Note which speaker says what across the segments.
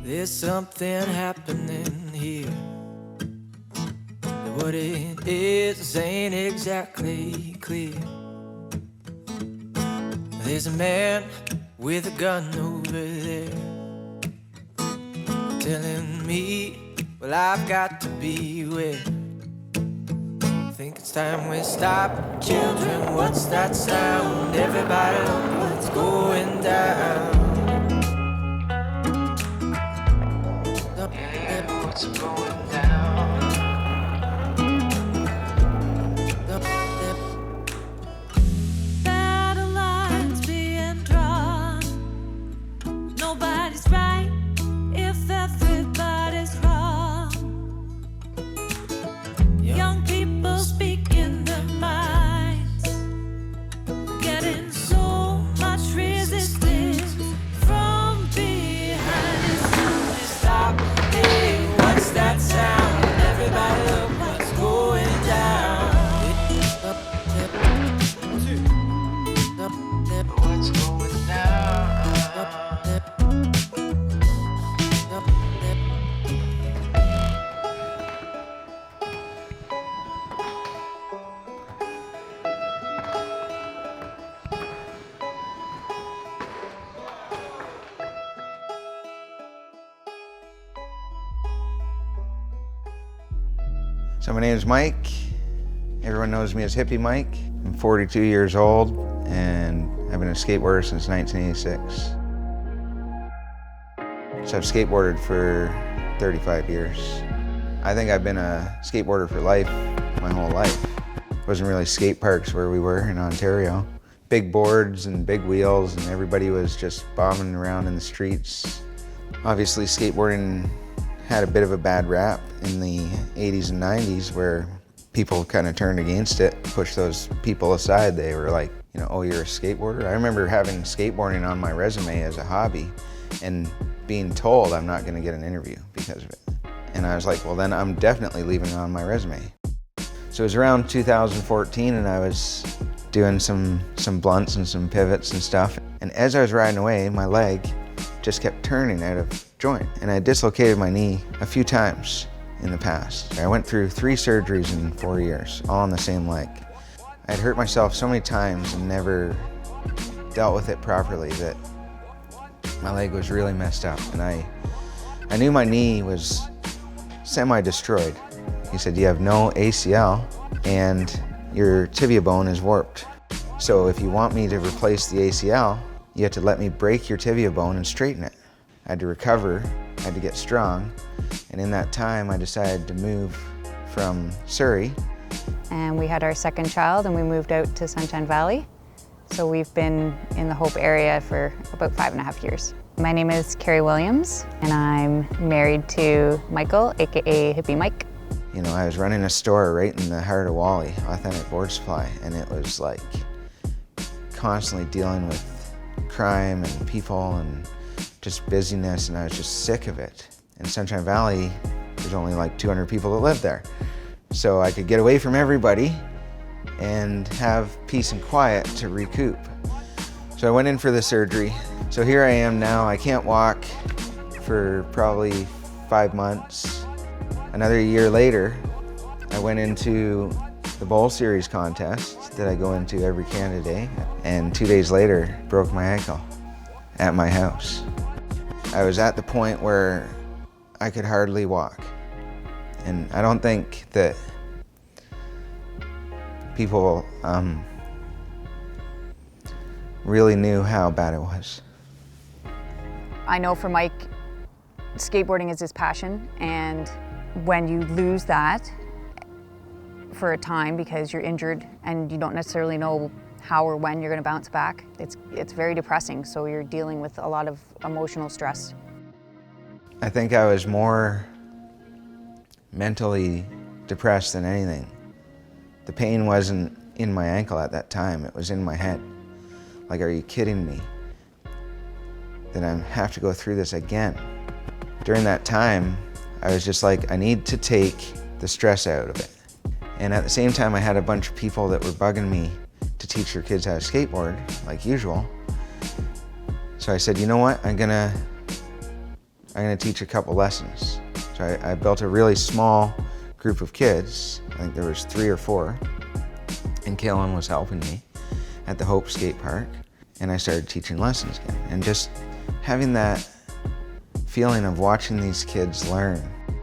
Speaker 1: There's something happening here. What it is ain't exactly clear. There's a man with a gun over there telling me, well, I've got to beware. Think it's time we stop. Children, what's that sound? Everybody look what's going down. Yeah, what's going down?
Speaker 2: Battle lines being drawn. Nobody's right if everybody's wrong. Young people speaking their minds, getting so much resistance from behind. It's time to stop. Hey, what's that sound? Everybody look what's going down.
Speaker 1: What's going down?
Speaker 3: So my name is Mike. Everyone knows me as Hippie Mike. I'm 42 years old and I've been a skateboarder since 1986. So I've skateboarded for 35 years. I think I've been a skateboarder for life, my whole life. It wasn't really skate parks where we were in Ontario. Big boards and big wheels and everybody was just bombing around in the streets. Obviously skateboarding had a bit of a bad rap in the 80s and 90s where people kind of turned against it, pushed those people aside. They were like, you know, oh, you're a skateboarder? I remember having skateboarding on my resume as a hobby and being told I'm not gonna get an interview because of it. And I was like, well, then I'm definitely leaving it on my resume. So it was around 2014 and I was doing some blunts and some pivots and stuff. And as I was riding away, my leg just kept turning out of joint. And I dislocated my knee a few times in the past. I went through 3 surgeries in 4 years, all on the same leg. I'd hurt myself so many times and never dealt with it properly that my leg was really messed up. And I knew my knee was semi-destroyed. He said, you have no ACL and your tibia bone is warped. So if you want me to replace the ACL, you have to let me break your tibia bone and straighten it. I had to recover, I had to get strong, and in that time I decided to move from Surrey.
Speaker 4: And we had our second child and we moved out to Sunshine Valley. So we've been in the Hope area for about 5.5 years. My name is Carrie Williams and I'm married to Michael, AKA Hippie Mike.
Speaker 3: You know, I was running a store right in the heart of Wally, Authentic Board Supply, and it was like constantly dealing with crime and people and just busyness, and I was just sick of it. In Sunshine Valley, there's only like 200 people that live there. So I could get away from everybody and have peace and quiet to recoup. So I went in for the surgery. So here I am now. I can't walk for probably 5 months. Another year later, I went into the Bowl Series contest that I go into every Canada Day, and 2 days later, broke my ankle at my house. I was at the point where I could hardly walk. And I don't think that people really knew how bad it was.
Speaker 4: I know for Mike, skateboarding is his passion, and when you lose that for a time because you're injured and you don't necessarily know how or when you're going to bounce back, it's very depressing. So you're dealing with a lot of emotional stress.
Speaker 3: I think I was more mentally depressed than anything. The pain wasn't in my ankle at that time, it was in my head. Like, are you kidding me? That I have to go through this again. During that time, I was just like, I need to take the stress out of it. And at the same time, I had a bunch of people that were bugging me to teach their kids how to skateboard, like usual. So I said, you know what, I'm gonna teach a couple lessons. So I built a really small group of kids. I think there was 3 or 4, and Kaelen was helping me at the Hope Skate Park. And I started teaching lessons again. And just having that feeling of watching these kids learn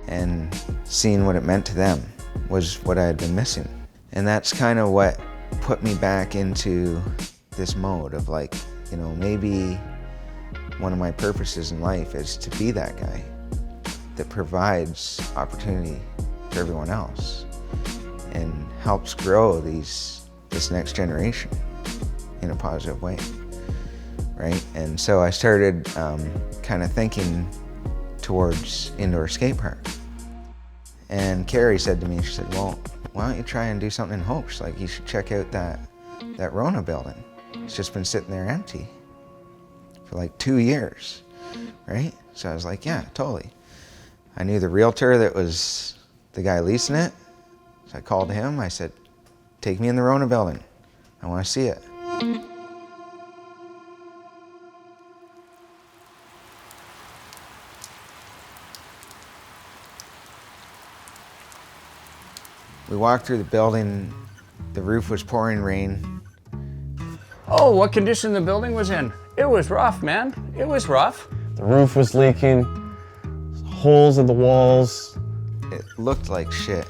Speaker 3: and seeing what it meant to them was what I had been missing. And that's kind of what put me back into this mode of like, you know, maybe one of my purposes in life is to be that guy that provides opportunity to everyone else and helps grow this next generation in a positive way, right? And so I started kind of thinking towards indoor skate park. And Carrie said to me, she said, well, why don't you try and do something in Hope? She's like, you should check out that Rona building. It's just been sitting there empty for like 2 years, right? So I was like, yeah, totally. I knew the realtor that was the guy leasing it. So I called him, I said, take me in the Rona building. I want to see it. We walked through the building, the roof was pouring rain.
Speaker 5: Oh, what condition the building was in? It was rough, man. It was rough.
Speaker 6: The roof was leaking, holes in the walls.
Speaker 3: It looked like shit.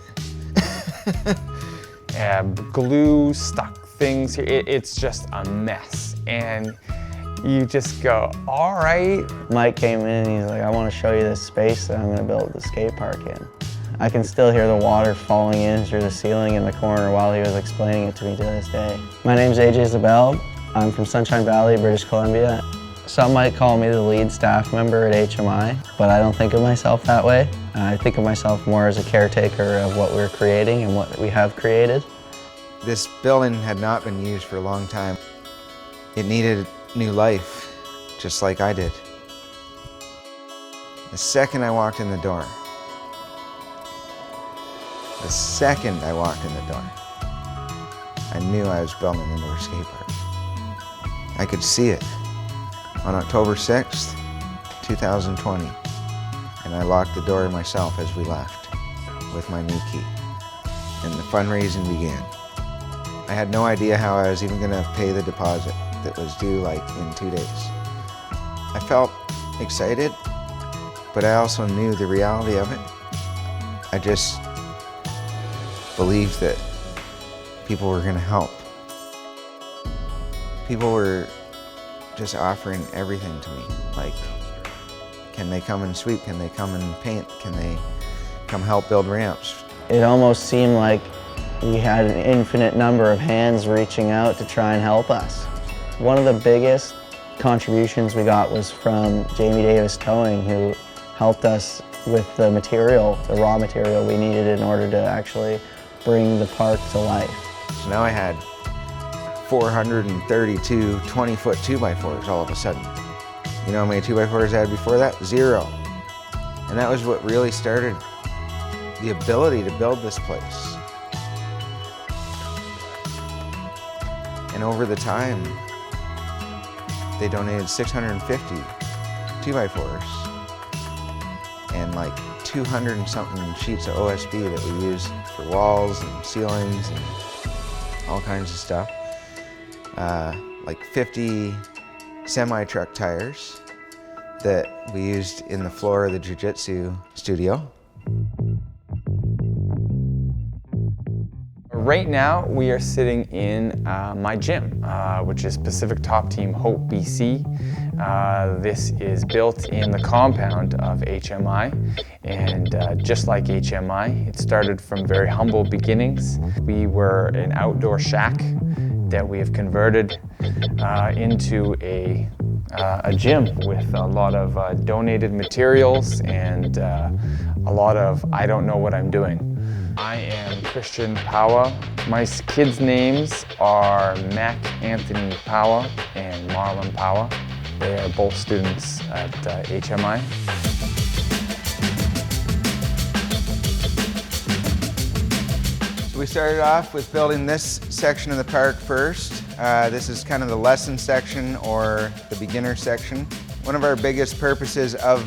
Speaker 5: Glue stuck things here. It's just a mess. And you just go, all right.
Speaker 6: Mike came in and he's like, I want to show you this space that I'm going to build the skate park in. I can still hear the water falling in through the ceiling in the corner while he was explaining it to me to this day. My name's Zabell. I'm from Sunshine Valley, British Columbia. Some might call me the lead staff member at HMI, but I don't think of myself that way. I think of myself more as a caretaker of what we're creating and what we have created.
Speaker 3: This building had not been used for a long time. It needed new life, just like I did. The second I walked in the door, I knew I was building an indoor skate park. I could see it on October 6th, 2020, and I locked the door myself as we left with my new key, and the fundraising began. I had no idea how I was even gonna pay the deposit that was due like in 2 days. I felt excited, but I also knew the reality of it. I just believed that people were gonna help. People were just offering everything to me. Like, can they come and sweep? Can they come and paint? Can they come help build ramps?
Speaker 6: It almost seemed like we had an infinite number of hands reaching out to try and help us. One of the biggest contributions we got was from Jamie Davis Towing, who helped us with the material, the raw material we needed in order to actually bring the park to life.
Speaker 3: So now I had 432 20-foot 2x4s all of a sudden. You know how many 2x4s I had before that? 0. And that was what really started the ability to build this place. And over the time, they donated 650 2x4s and like 200 and something sheets of OSB that we use for walls and ceilings and all kinds of stuff. Like 50 semi-truck tires that we used in the floor of the jiu-jitsu studio.
Speaker 5: Right now, we are sitting in my gym, which is Pacific Top Team Hope, BC. This is built in the compound of HMI, and just like HMI, it started from very humble beginnings. We were an outdoor shack that we have converted into a gym with a lot of donated materials and a lot of I don't know what I'm doing. I am Christian Paauwe. My kids' names are Mac Anthony Paauwe and Marlon Paauwe. They are both students at HMI.
Speaker 3: So We started off with building this section of the park first. This is kind of the lesson section or the beginner section. One of our biggest purposes of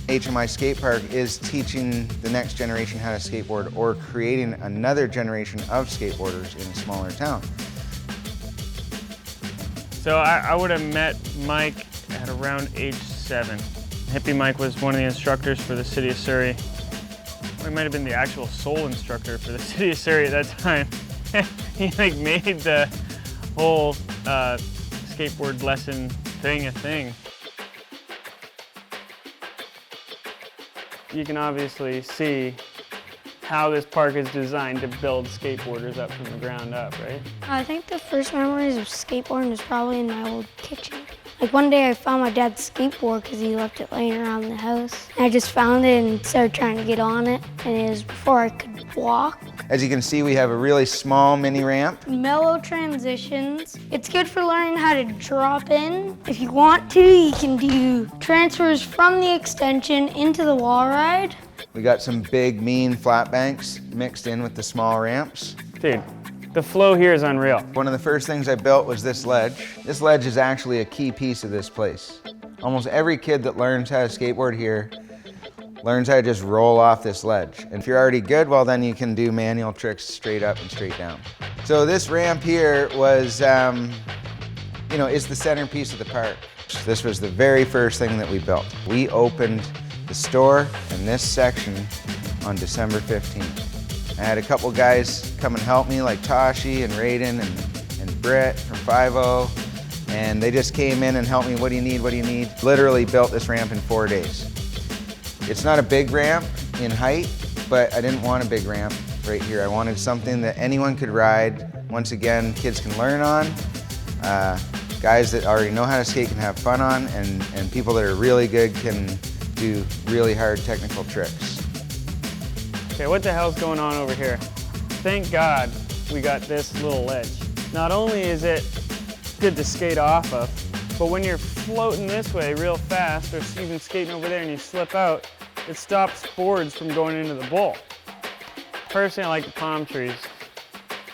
Speaker 3: HMI Skate Park is teaching the next generation how to skateboard or creating another generation of skateboarders in a smaller town.
Speaker 7: So I would have met Mike at around age 7. Hippie Mike was one of the instructors for the city of Surrey. He might have been the actual sole instructor for the city of Surrey at that time. He like made the whole skateboard lesson thing a thing. You can obviously see how this park is designed to build skateboarders up from the ground up, right?
Speaker 8: I think the first memories of skateboarding was probably in my old kitchen. Like one day I found my dad's skateboard because he left it laying around the house. And I just found it and started trying to get on it, and it was before I could walk.
Speaker 3: As you can see, we have a really small mini ramp.
Speaker 8: Mellow transitions. It's good for learning how to drop in. If you want to, you can do transfers from the extension into the wall ride.
Speaker 3: We got some big, mean flat banks mixed in with the small ramps.
Speaker 7: Dude, the flow here is unreal.
Speaker 3: One of the first things I built was this ledge. This ledge is actually a key piece of this place. Almost every kid that learns how to skateboard here learns how to just roll off this ledge. And if you're already good, well then you can do manual tricks straight up and straight down. So this ramp here was, is the centerpiece of the park. This was the very first thing that we built. We opened the store in this section on December 15th. I had a couple guys come and help me, like Tashi and Raiden and Britt from 5-0, and they just came in and helped me. What do you need? What do you need? Literally built this ramp in 4 days. It's not a big ramp in height, but I didn't want a big ramp right here. I wanted something that anyone could ride. Once again, kids can learn on, guys that already know how to skate can have fun on, and people that are really good can do really hard technical tricks.
Speaker 7: Okay, what the hell's going on over here? Thank God we got this little ledge. Not only is it good to skate off of, but when you're floating this way real fast, or even skating over there and you slip out, it stops boards from going into the bowl. Personally, I like the palm trees.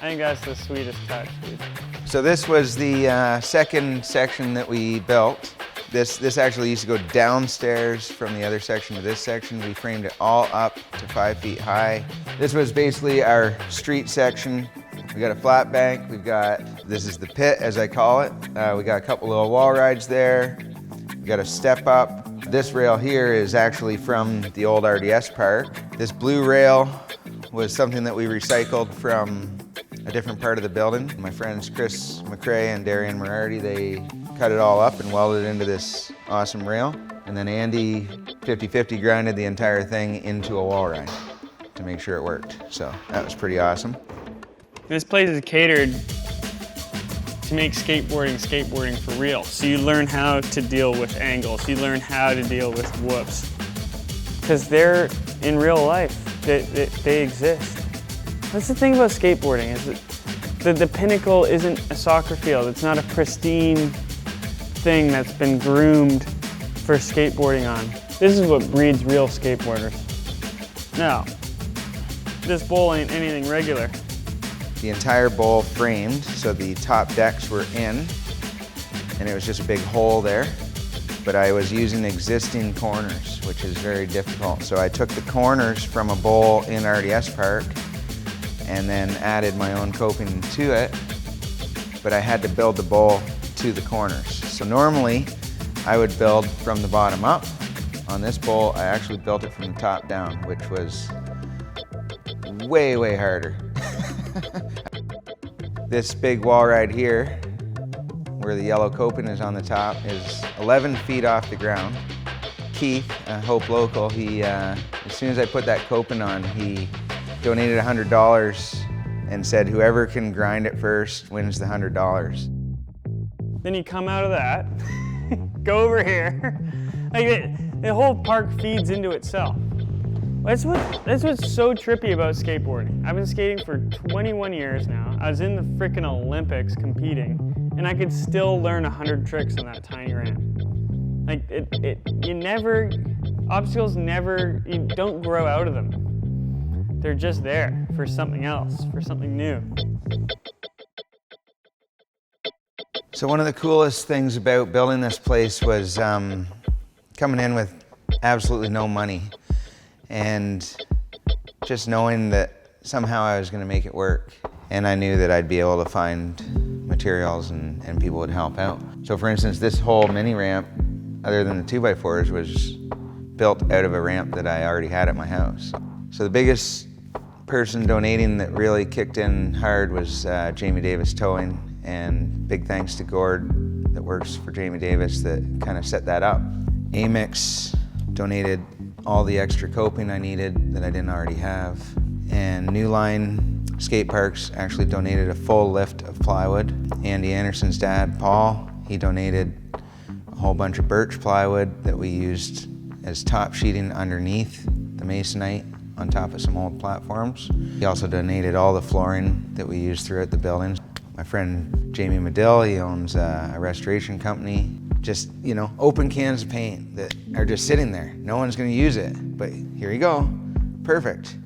Speaker 7: I think that's the sweetest touch, dude.
Speaker 3: So this was the second section that we built. This actually used to go downstairs from the other section to this section. We framed it all up to 5 feet high. This was basically our street section. We got a flat bank. This is the pit, as I call it. We got a couple little wall rides there. We got a step up. This rail here is actually from the old RDS park. This blue rail was something that we recycled from a different part of the building. My friends Chris McRae and Darian Morardi, they cut it all up and welded it into this awesome rail. And then Andy 50-50 grinded the entire thing into a wall ride to make sure it worked. So that was pretty awesome.
Speaker 7: This place is catered to make skateboarding for real. So you learn how to deal with angles. You learn how to deal with whoops. Because they're in real life. They exist. That's the thing about skateboarding, is that the pinnacle isn't a soccer field. It's not a pristine thing that's been groomed for skateboarding on. This is what breeds real skateboarders. Now, this bowl ain't anything regular.
Speaker 3: The entire bowl framed, so the top decks were in, and it was just a big hole there. But I was using existing corners, which is very difficult. So I took the corners from a bowl in RDS Park and then added my own coping to it, but I had to build the bowl to the corners. So normally I would build from the bottom up. On this bowl, I actually built it from the top down, which was way, way harder. This big wall ride here, where the yellow coping is on the top, is 11 feet off the ground. Keith, Hope Local, as soon as I put that coping on, he donated $100 and said whoever can grind it first wins the $100.
Speaker 7: Then you come out of that, go over here. Like the whole park feeds into itself. That's what's so trippy about skateboarding. I've been skating for 21 years now. I was in the freaking Olympics competing, and I could still learn 100 tricks on that tiny ramp. Like you don't grow out of them. They're just there for something else, for something new.
Speaker 3: So one of the coolest things about building this place was coming in with absolutely no money and just knowing that somehow I was going to make it work. And I knew that I'd be able to find materials and people would help out. So for instance, this whole mini ramp, other than the 2x4s, was built out of a ramp that I already had at my house. So the biggest person donating that really kicked in hard was Jamie Davis Towing, and big thanks to Gord that works for Jamie Davis that kind of set that up. Amex donated all the extra coping I needed that I didn't already have, and New Line Skate Parks actually donated a full lift of plywood. Andy Anderson's dad, Paul, he donated a whole bunch of birch plywood that we used as top sheeting underneath the masonite on top of some old platforms. He also donated all the flooring that we used throughout the buildings. My friend Jamie Medill, he owns a restoration company. Just, you know, open cans of paint that are just sitting there. No one's gonna use it, but here you go, perfect.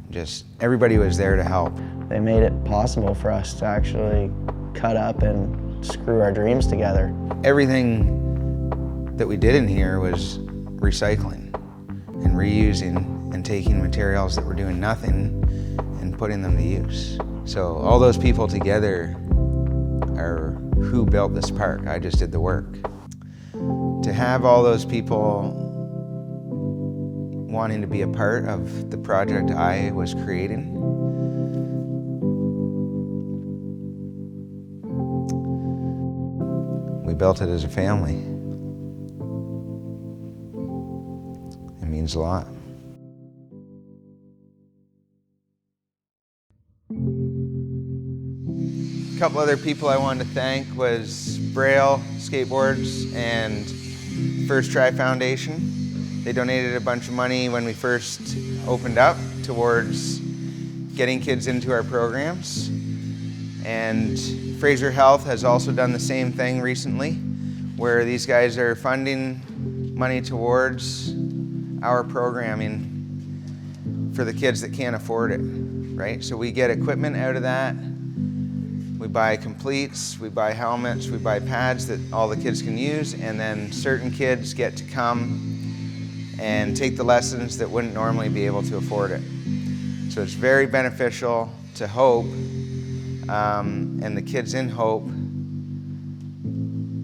Speaker 3: Just everybody was there to help.
Speaker 6: They made it possible for us to actually cut up and screw our dreams together.
Speaker 3: Everything that we did in here was recycling and reusing and taking materials that were doing nothing and putting them to use. So all those people together are who built this park. I just did the work. To have all those people wanting to be a part of the project I was creating, we built it as a family. It means a lot. A couple other people I wanted to thank was Braille Skateboards and First Try Foundation. They donated a bunch of money when we first opened up towards getting kids into our programs. And Fraser Health has also done the same thing recently, where these guys are funding money towards our programming for the kids that can't afford it, right? So we get equipment out of that. We buy completes, we buy helmets, we buy pads that all the kids can use, and then certain kids get to come and take the lessons that wouldn't normally be able to afford it. So it's very beneficial to Hope and the kids in Hope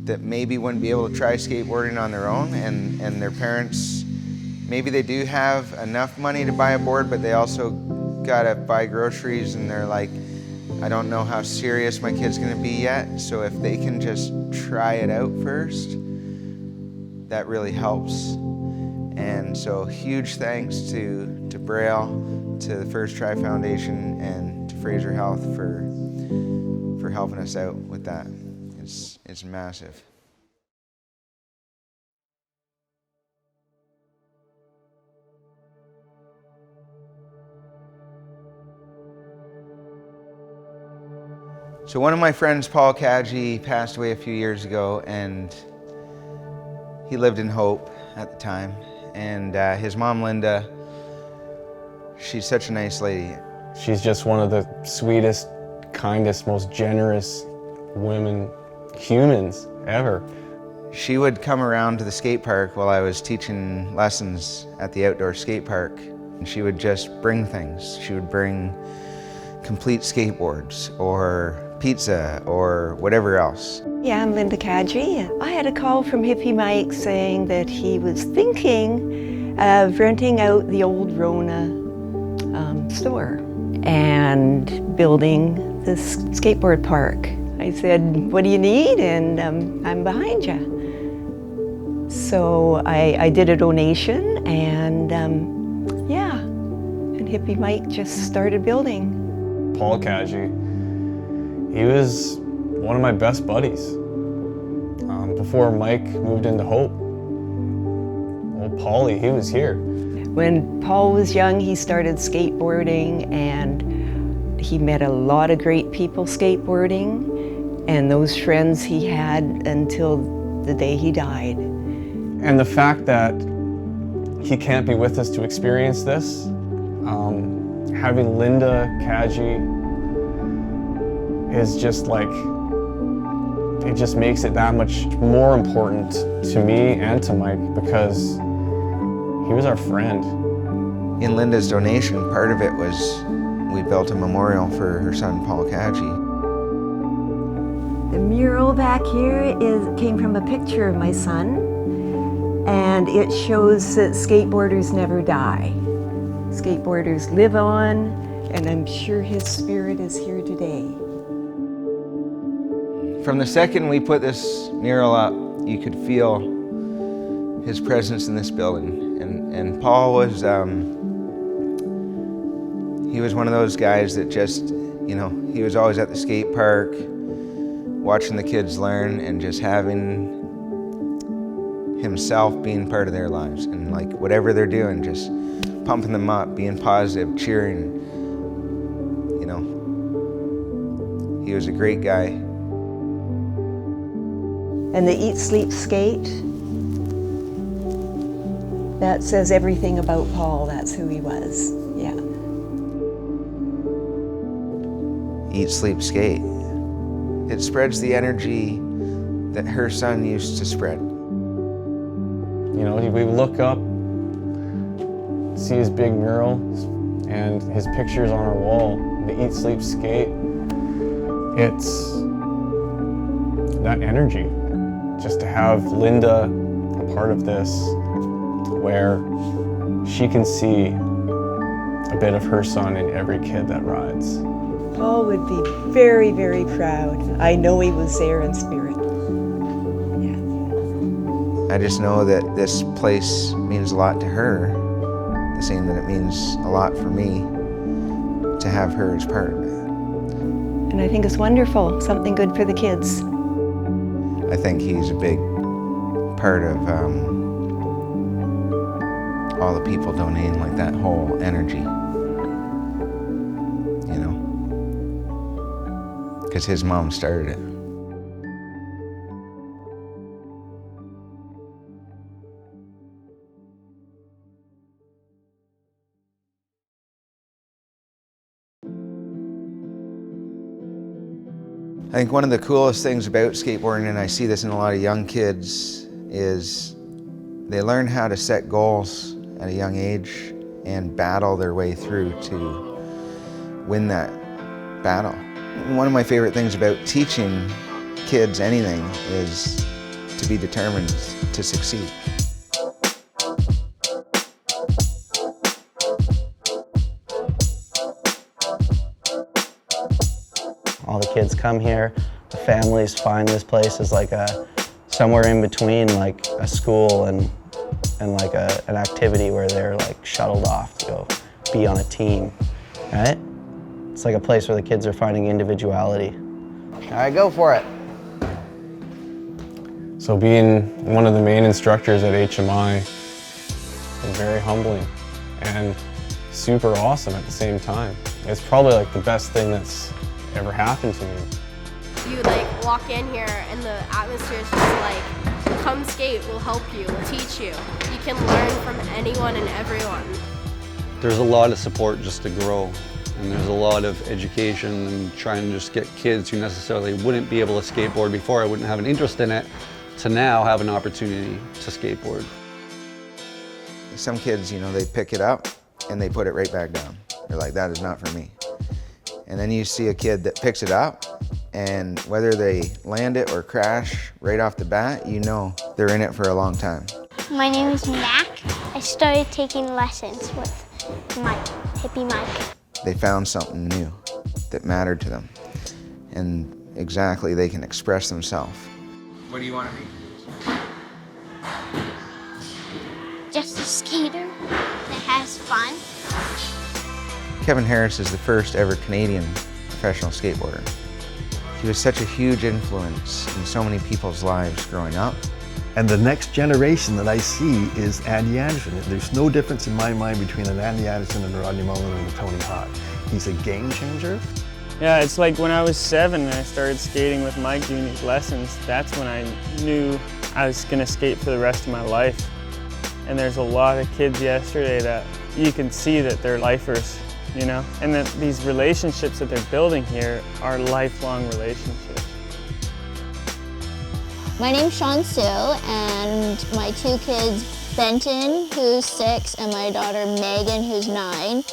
Speaker 3: that maybe wouldn't be able to try skateboarding on their own, and their parents, maybe they do have enough money to buy a board, but they also gotta buy groceries and they're like, I don't know how serious my kid's gonna be yet, so if they can just try it out first, that really helps. And so huge thanks to Braille, to the First Try Foundation, and to Fraser Health for helping us out with that. It's massive. So one of my friends, Paul Kaji, passed away a few years ago, and he lived in Hope at the time. And his mom, Linda, she's such a nice lady.
Speaker 9: She's just one of the sweetest, kindest, most generous humans ever.
Speaker 3: She would come around to the skate park while I was teaching lessons at the outdoor skate park, and she would just bring things. She would bring complete skateboards or pizza or whatever else.
Speaker 10: Yeah, I'm Linda Kaji. I had a call from Hippie Mike saying that he was thinking of renting out the old Rona store and building this skateboard park. I said, what do you need? And I'm behind you. So I did a donation, and yeah, and Hippie Mike just started building.
Speaker 9: Paul Kaji, he was one of my best buddies. Before Mike moved into Hope, old Paulie, he was here.
Speaker 10: When Paul was young, he started skateboarding, and he met a lot of great people skateboarding, and those friends he had until the day he died.
Speaker 9: And the fact that he can't be with us to experience this having Linda, Kaji, is just like, it just makes it that much more important to me and to Mike because he was our friend.
Speaker 3: In Linda's donation, part of it was we built a memorial for her son, Paul Kaji.
Speaker 10: The mural back here came from a picture of my son, and it shows that skateboarders never die. Skateboarders live on, and I'm sure his spirit is here today.
Speaker 3: From the second we put this mural up, you could feel his presence in this building. And Paul was, he was one of those guys that just, you know, he was always at the skate park, watching the kids learn and just having himself being part of their lives. And like whatever they're doing, just pumping them up, being positive, cheering, you know. He was a great guy.
Speaker 10: And the Eat, Sleep, Skate, that says everything about Paul. That's who he was, yeah.
Speaker 3: Eat, sleep, skate. It spreads the energy that her son used to spread.
Speaker 9: You know, we look up, see his big mural and his pictures on our wall, the Eat, Sleep, Skate. It's that energy. Just to have Linda a part of this where she can see a bit of her son in every kid that rides.
Speaker 10: Paul would be very, very proud. I know he was there in spirit. Yeah.
Speaker 3: I just know that this place means a lot to her, the same that it means a lot for me to have her as part of it.
Speaker 10: And I think it's wonderful, something good for the kids.
Speaker 3: I think he's a big part of all the people donating, like that whole energy, you know, because his mom started it. I think one of the coolest things about skateboarding, and I see this in a lot of young kids, is they learn how to set goals at a young age and battle their way through to win that battle. One of my favorite things about teaching kids anything is to be determined to succeed.
Speaker 6: All the kids come here, the families find this place as like somewhere in between like a school and like an activity where they're like shuttled off to go be on a team, right? It's like a place where the kids are finding individuality. All right, go for it.
Speaker 9: So being one of the main instructors at HMI is very humbling and super awesome at the same time. It's probably like the best thing that's ever happened to me.
Speaker 11: You like walk in here and the atmosphere is just like, come skate, we'll help you, we'll teach you. You can learn from anyone and everyone.
Speaker 12: There's a lot of support just to grow, and there's a lot of education and trying to just get kids who necessarily wouldn't be able to skateboard before, I wouldn't have an interest in it, to now have an opportunity to skateboard.
Speaker 3: Some kids, you know, they pick it up and they put it right back down. They're like, that is not for me. And then you see a kid that picks it up, and whether they land it or crash right off the bat, you know they're in it for a long time.
Speaker 13: My name is Mac. I started taking lessons with Mike, Hippie Mike.
Speaker 3: They found something new that mattered to them, and exactly they can express themselves. What do you want to be?
Speaker 13: Just a skater that has fun.
Speaker 3: Kevin Harris is the first ever Canadian professional skateboarder. He was such a huge influence in so many people's lives growing up.
Speaker 14: And the next generation that I see is Andy Anderson. There's no difference in my mind between an Andy Anderson and a Rodney Mullen and a Tony Hawk. He's a game changer.
Speaker 7: Yeah, it's like when I was 7 and I started skating with Mike doing these lessons, that's when I knew I was gonna skate for the rest of my life. And there's a lot of kids yesterday that you can see that they're lifers. you know? And that these relationships that they're building here are lifelong relationships.
Speaker 15: My name's Sean Sue, and my two kids, Benton, who's 6, and my daughter Megan, who's 9.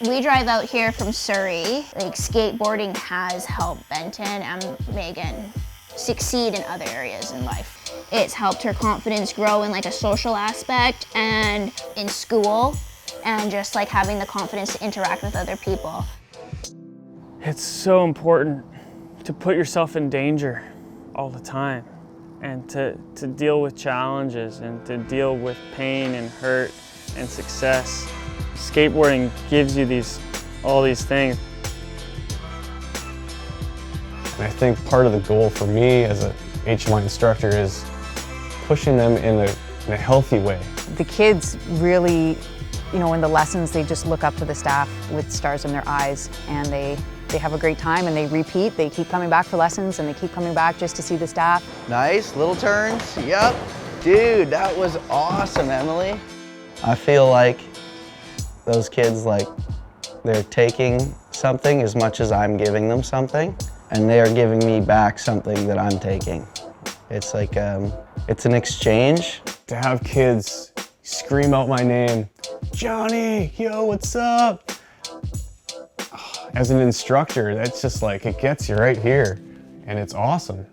Speaker 15: We drive out here from Surrey. Like, skateboarding has helped Benton and Megan succeed in other areas in life. It's helped her confidence grow in like a social aspect and in school, and just like having the confidence to interact with other people.
Speaker 7: It's so important to put yourself in danger all the time, and to deal with challenges and to deal with pain and hurt and success. Skateboarding gives you all these things.
Speaker 9: And I think part of the goal for me as a HMI instructor is pushing them in a healthy way.
Speaker 4: The kids really, you know, in the lessons, they just look up to the staff with stars in their eyes, and they have a great time, and they repeat. They keep coming back for lessons, and they keep coming back just to see the staff.
Speaker 6: Nice, little turns, yep. Dude, that was awesome, Emily. I feel like those kids, like, they're taking something as much as I'm giving them something, and they are giving me back something that I'm taking. It's like, it's an exchange.
Speaker 9: To have kids scream out my name, Jonny, yo, what's up? As an instructor, that's just like, it gets you right here, and it's awesome.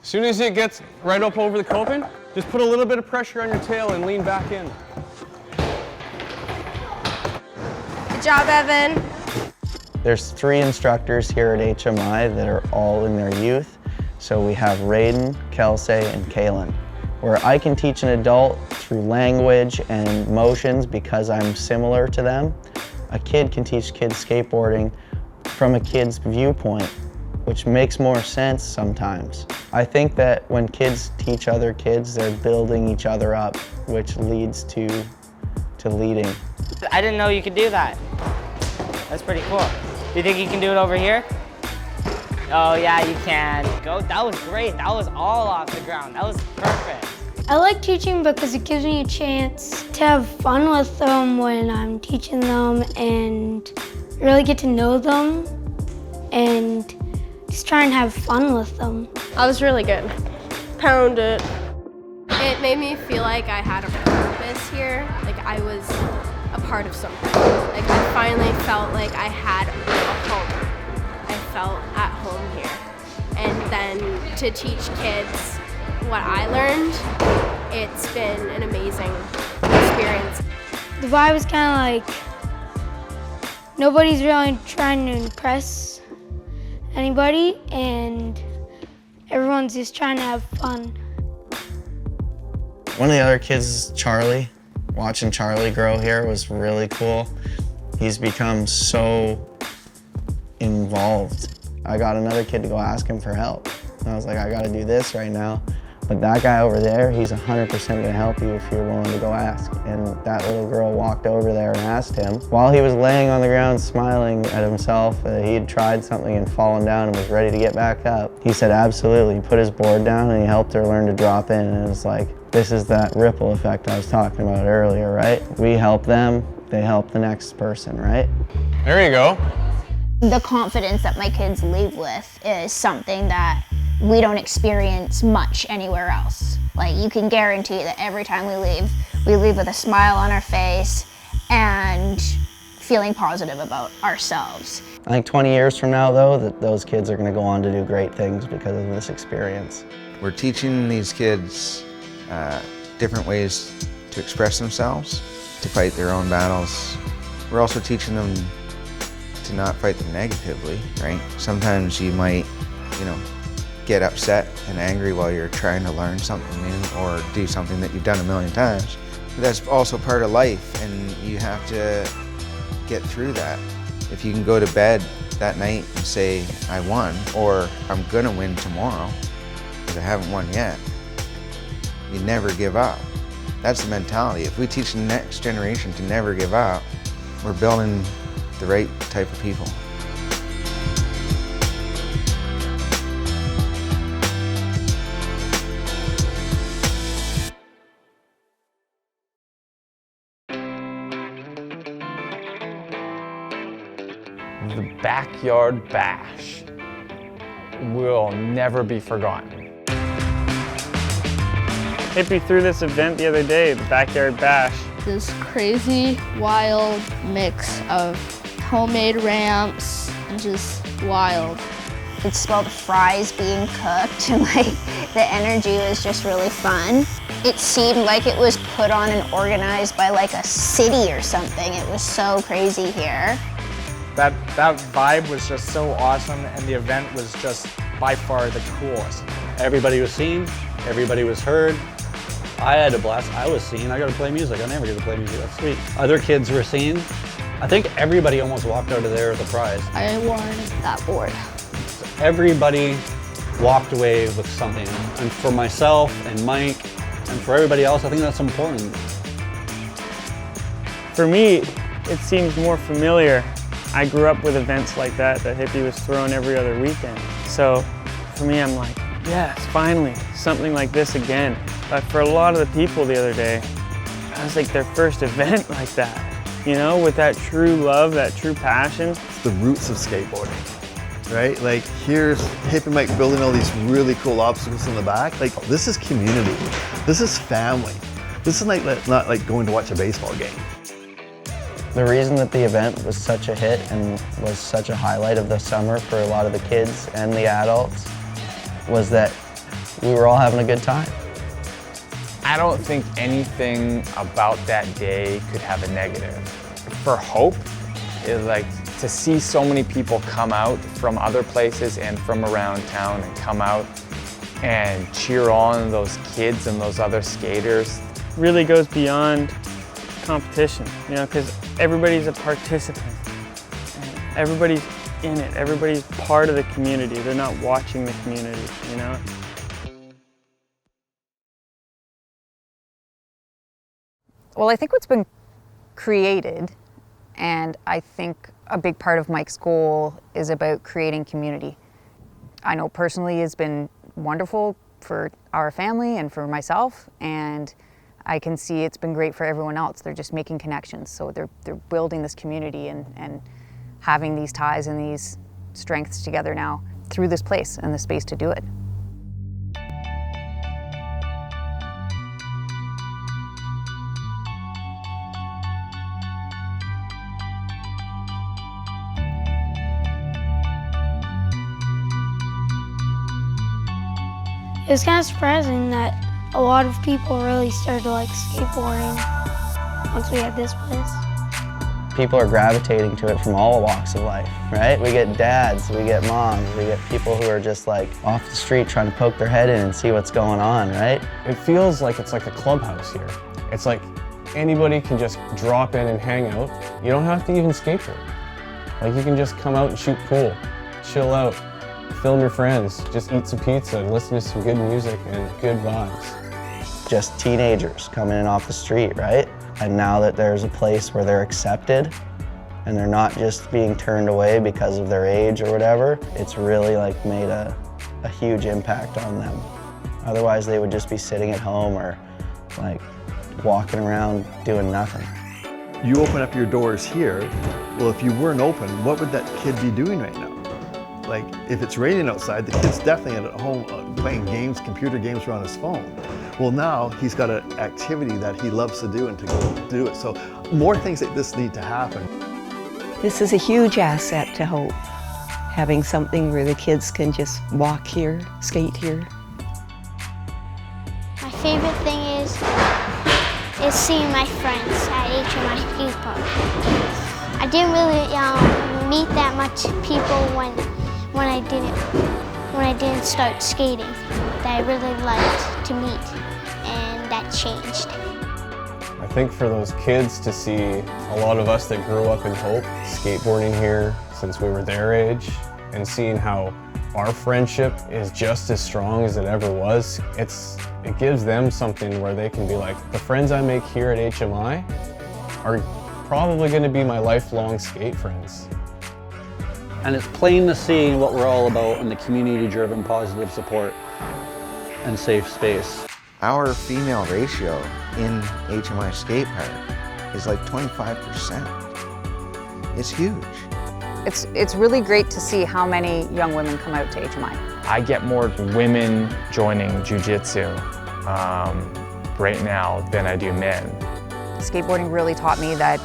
Speaker 9: As soon as it gets right up over the coping, just put a little bit of pressure on your tail and lean back in.
Speaker 11: Good job, Evan.
Speaker 6: There's 3 instructors here at HMI that are all in their youth. So we have Raiden, Kelsey, and Kaelen, where I can teach an adult through language and motions because I'm similar to them. A kid can teach kids skateboarding from a kid's viewpoint, which makes more sense sometimes. I think that when kids teach other kids, they're building each other up, which leads to leading.
Speaker 16: I didn't know you could do that. That's pretty cool. Do you think you can do it over here? Oh yeah, you can. Go. That was great. That was all off the ground. That was perfect.
Speaker 8: I like teaching because it gives me a chance to have fun with them when I'm teaching them and really get to know them and just try and have fun with them.
Speaker 11: I was really good. Pound it. It made me feel like I had a purpose here, like I was a part of something. Like I finally felt like I had a home. I felt at home here. And then to teach kids what I learned, it's been an amazing experience.
Speaker 8: The vibe is kind of like nobody's really trying to impress anybody, and everyone's just trying to have fun.
Speaker 6: One of the other kids is Charlie. Watching Charlie grow here was really cool. He's become so involved. I got another kid to go ask him for help. And I was like, I gotta do this right now. But that guy over there, he's 100% gonna help you if you're willing to go ask. And that little girl walked over there and asked him. While he was laying on the ground smiling at himself, he had tried something and fallen down and was ready to get back up. He said absolutely. He put his board down and he helped her learn to drop in, and it was like, this is that ripple effect I was talking about earlier, right? We help them, they help the next person, right?
Speaker 9: There you go.
Speaker 15: The confidence that my kids leave with is something that we don't experience much anywhere else. Like, you can guarantee that every time we leave with a smile on our face and feeling positive about ourselves.
Speaker 6: I think 20 years from now, though, that those kids are gonna go on to do great things because of this experience.
Speaker 3: We're teaching these kids different ways to express themselves, to fight their own battles. We're also teaching them to not fight them negatively, right? Sometimes you might, get upset and angry while you're trying to learn something new or do something that you've done a million times. But that's also part of life, and you have to get through that. If you can go to bed that night and say, I won, or I'm gonna win tomorrow, because I haven't won yet, you never give up. That's the mentality. If we teach the next generation to never give up, we're building the right type of people.
Speaker 5: backyard bash will never be forgotten.
Speaker 7: Hippie threw this event the other day, the Backyard Bash.
Speaker 17: This crazy, wild mix of homemade ramps and just wild.
Speaker 15: You could smell the fries being cooked and like the energy was just really fun. It seemed like it was put on and organized by like a city or something. It was so crazy here.
Speaker 18: That vibe was just so awesome, and the event was just by far the coolest.
Speaker 12: Everybody was seen, everybody was heard. I had a blast. I was seen. I got to play music. I never get to play music. That's sweet. Other kids were seen. I think everybody almost walked out of there with a prize.
Speaker 17: I won that board.
Speaker 12: Everybody walked away with something. And for myself and Mike and for everybody else, I think that's important.
Speaker 7: For me, it seems more familiar. I grew up with events like that Hippie was throwing every other weekend. So for me, I'm like, yes, finally, something like this again. But for a lot of the people the other day, that was like their first event like that, you know, with that true love, that true passion.
Speaker 14: It's the roots of skateboarding, right? Like here's Hippie Mike building all these really cool obstacles in the back. Like this is community, this is family. This is not like going to watch a baseball game.
Speaker 6: The reason that the event was such a hit and was such a highlight of the summer for a lot of the kids and the adults was that we were all having a good time.
Speaker 5: I don't think anything about that day could have a negative. For Hope, is like to see so many people come out from other places and from around town and come out and cheer on those kids and those other skaters.
Speaker 7: Really goes beyond competition, you know, because everybody's a participant. Everybody's in it. Everybody's part of the community. They're not watching the community, you know.
Speaker 4: Well, I think what's been created, and I think a big part of Mike's goal is about creating community. I know personally it's been wonderful for our family and for myself, and I can see it's been great for everyone else. They're just making connections, so they're building this community and having these ties and these strengths together now through this place and the space to do it.
Speaker 8: It was kind of surprising that a lot of people really started to like skateboarding once we had this place.
Speaker 6: People are gravitating to it from all walks of life, right? We get dads, we get moms, we get people who are just like off the street trying to poke their head in and see what's going on, right?
Speaker 9: It feels like it's like a clubhouse here. It's like anybody can just drop in and hang out. You don't have to even skateboard. Like you can just come out and shoot pool, chill out, film your friends, just eat some pizza and listen to some good music and good vibes.
Speaker 6: Just teenagers coming in off the street, right? And now that there's a place where they're accepted and they're not just being turned away because of their age or whatever, it's really like made a huge impact on them. Otherwise they would just be sitting at home or like walking around doing nothing.
Speaker 14: You open up your doors here, well, if you weren't open, what would that kid be doing right now? Like, if it's raining outside, the kid's definitely at home playing games, computer games, or on his phone. Well, now he's got an activity that he loves to do and to go do it. So more things like this need to happen.
Speaker 10: This is a huge asset to Hope, having something where the kids can just walk here, skate here.
Speaker 13: My favorite thing is seeing my friends at HMI Skate Park. I didn't really meet that much people when I didn't start skating that I really liked to meet, and that changed.
Speaker 9: I think for those kids to see a lot of us that grew up in Hope skateboarding here since we were their age and seeing how our friendship is just as strong as it ever was, it gives them something where they can be like, the friends I make here at HMI are probably going to be my lifelong skate friends.
Speaker 12: And it's plain to see what we're all about in the community-driven positive support and safe space.
Speaker 3: Our female ratio in HMI Skate Park is like 25%. It's huge.
Speaker 4: It's really great to see how many young women come out to HMI.
Speaker 5: I get more women joining jiu-jitsu right now than I do men.
Speaker 4: Skateboarding really taught me that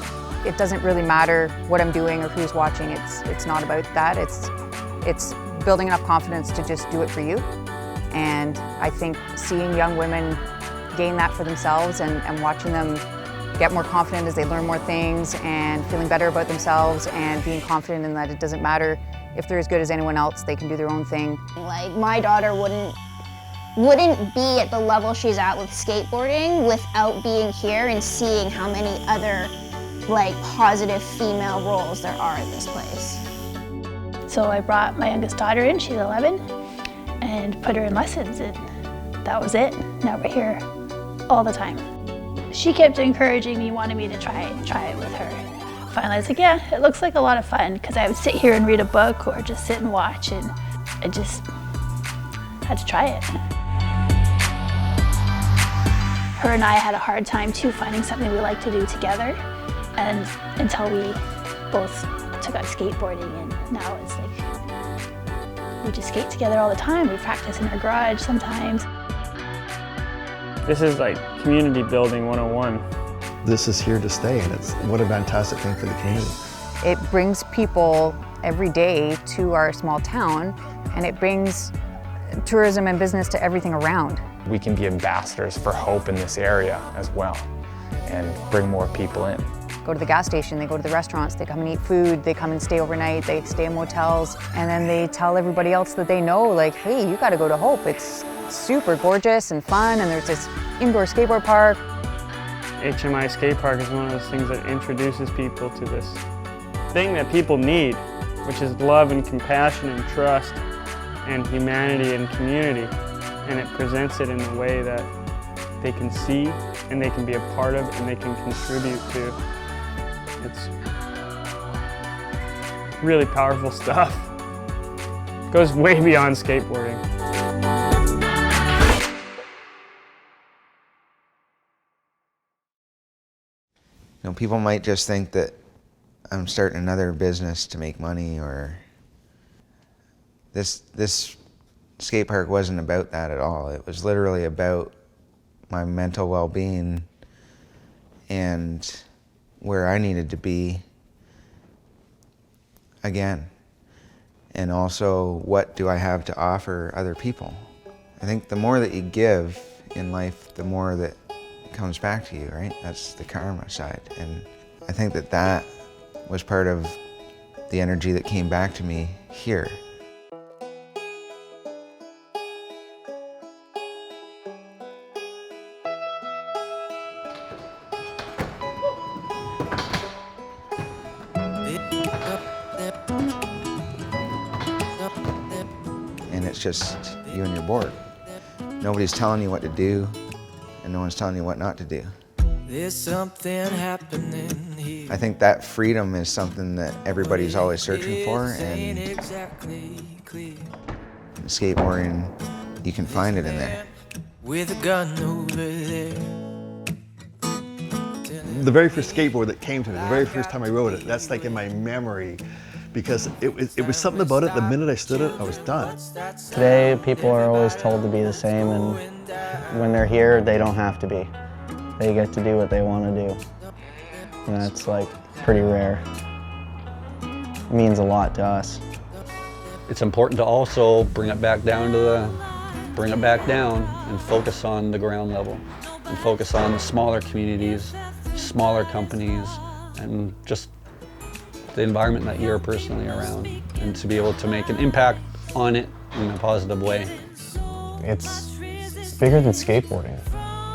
Speaker 4: it doesn't really matter what I'm doing or who's watching. It's not about that. It's building enough confidence to just do it for you. And I think seeing young women gain that for themselves and watching them get more confident as they learn more things and feeling better about themselves and being confident in that it doesn't matter if they're as good as anyone else, they can do their own thing.
Speaker 15: Like, my daughter wouldn't be at the level she's at with skateboarding without being here and seeing how many other like positive female roles there are at this place.
Speaker 17: So I brought my youngest daughter in, she's 11, and put her in lessons, and that was it. Now we're here all the time. She kept encouraging me, wanting me to try it with her. Finally I was like, yeah, it looks like a lot of fun, because I would sit here and read a book or just sit and watch, and I just had to try it. Her and I had a hard time too finding something we like to do together, and until we both took up skateboarding, and now it's like we just skate together all the time. We practice in our garage sometimes.
Speaker 7: This is like community building 101.
Speaker 14: This is here to stay, and it's what a fantastic thing for the community.
Speaker 4: It brings people every day to our small town, and it brings tourism and business to everything around.
Speaker 5: We can be ambassadors for hope in this area as well and bring more people in.
Speaker 4: Go to the gas station, they go to the restaurants, they come and eat food, they come and stay overnight, they stay in motels, and then they tell everybody else that they know, like, hey, you gotta go to Hope. It's super gorgeous and fun, and there's this indoor skateboard park.
Speaker 7: HMI Skate Park is one of those things that introduces people to this thing that people need, which is love and compassion and trust and humanity and community. And it presents it in a way that they can see and they can be a part of and they can contribute to. It's really powerful stuff. It goes way beyond skateboarding.
Speaker 3: You know, people might just think that I'm starting another business to make money, or this skate park wasn't about that at all. It was literally about my mental well-being and where I needed to be again. And also, what do I have to offer other people? I think the more that you give in life, the more that comes back to you, right? That's the karma side. And I think that that was part of the energy that came back to me here. And it's just you and your board. Nobody's telling you what to do, and no one's telling you what not to do.
Speaker 1: There's something happening here.
Speaker 3: I think that freedom is something that everybody's always searching for, and
Speaker 1: exactly clear.
Speaker 3: in skateboarding, you can find it in there.
Speaker 1: With a gun over there.
Speaker 14: The very first skateboard that came to me, the very first time I rode it, that's like in my memory, because it was something about it, the minute I stood it, I was done.
Speaker 6: Today, people are always told to be the same, and when they're here, they don't have to be. They get to do what they want to do. And that's like pretty rare. It means a lot to us.
Speaker 12: It's important to also bring it back down and focus on the ground level and focus on the smaller communities, smaller companies, and just the environment that you're personally around, and to be able to make an impact on it in a positive way.
Speaker 9: It's bigger than skateboarding.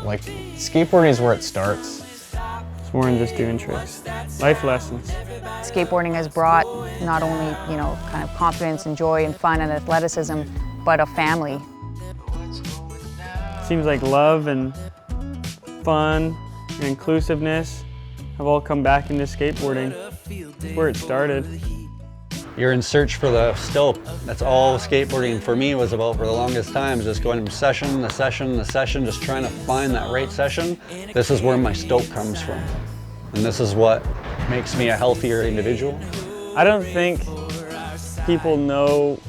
Speaker 9: Like, skateboarding is where it starts.
Speaker 7: It's more than just doing tricks. Life lessons.
Speaker 4: Skateboarding has brought not only, you know, kind of confidence and joy and fun and athleticism, but a family.
Speaker 7: Seems like love and fun and inclusiveness have all come back into skateboarding. That's where it started.
Speaker 12: You're in search for the stope. That's all skateboarding for me was about for the longest time, just going from session to session to session, just trying to find that right session. This is where my stope comes from. And this is what makes me a healthier individual.
Speaker 7: I don't think people know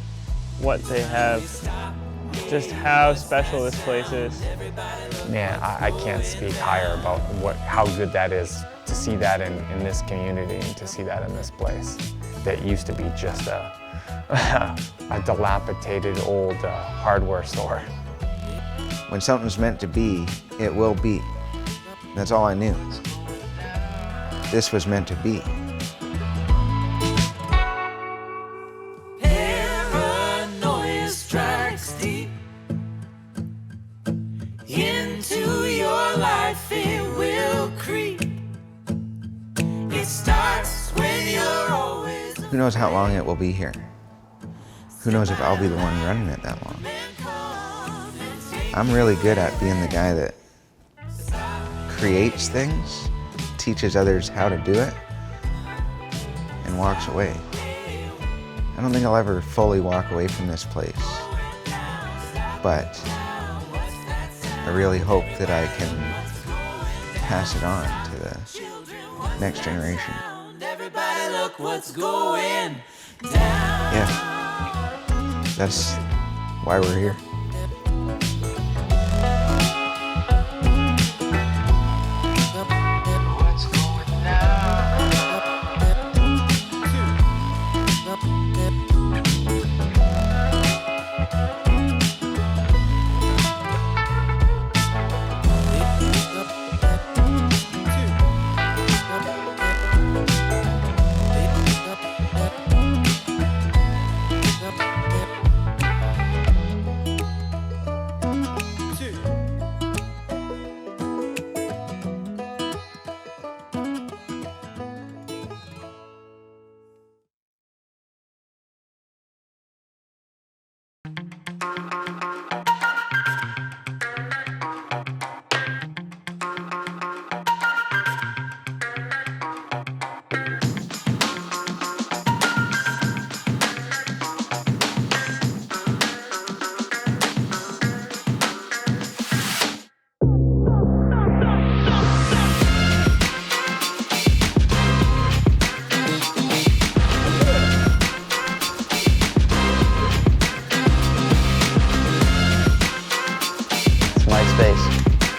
Speaker 7: what they have, just how special this place is.
Speaker 5: Man, I can't speak higher about how good that is to see that in this community and to see that in this place that used to be just a dilapidated old hardware store.
Speaker 3: When something's meant to be, it will be. That's all I knew. This was meant to be.
Speaker 1: Paranoia strikes deep into your life, it will creep. It starts when you're always.
Speaker 3: Who knows how long it will be here? Who knows if I'll be the one running it that long? I'm really good at being the guy that creates things, teaches others how to do it, and walks away. I don't think I'll ever fully walk away from this place, but I really hope that I can pass it on to the next generation.
Speaker 1: Everybody look what's going down.
Speaker 3: Yeah, that's why we're here.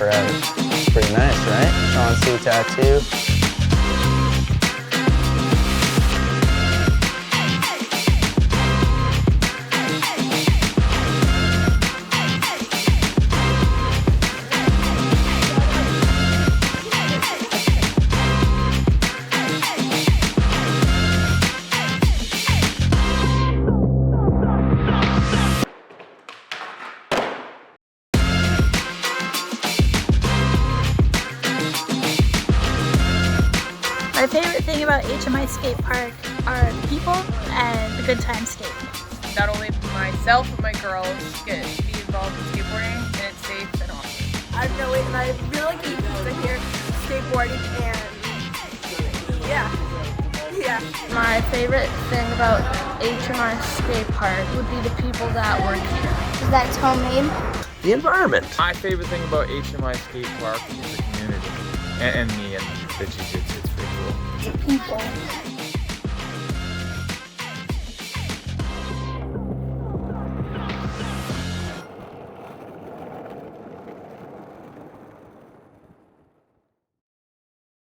Speaker 6: Forever. Pretty nice, right? Sean C tattoo.
Speaker 17: My favorite thing about HMI Skate Park are the people and the good time skating.
Speaker 19: Not only myself but my girls get to be involved in skateboarding, and it's safe and awesome.
Speaker 20: I don't know, and I really like it because I hear skateboarding and yeah.
Speaker 21: My favorite thing about HMI Skate Park would be the people that work here.
Speaker 13: That's homemade.
Speaker 22: The environment.
Speaker 23: My favorite thing about HMI Skate Park is the community and me and the jiu-jitsu. It's pretty cool.
Speaker 17: The people.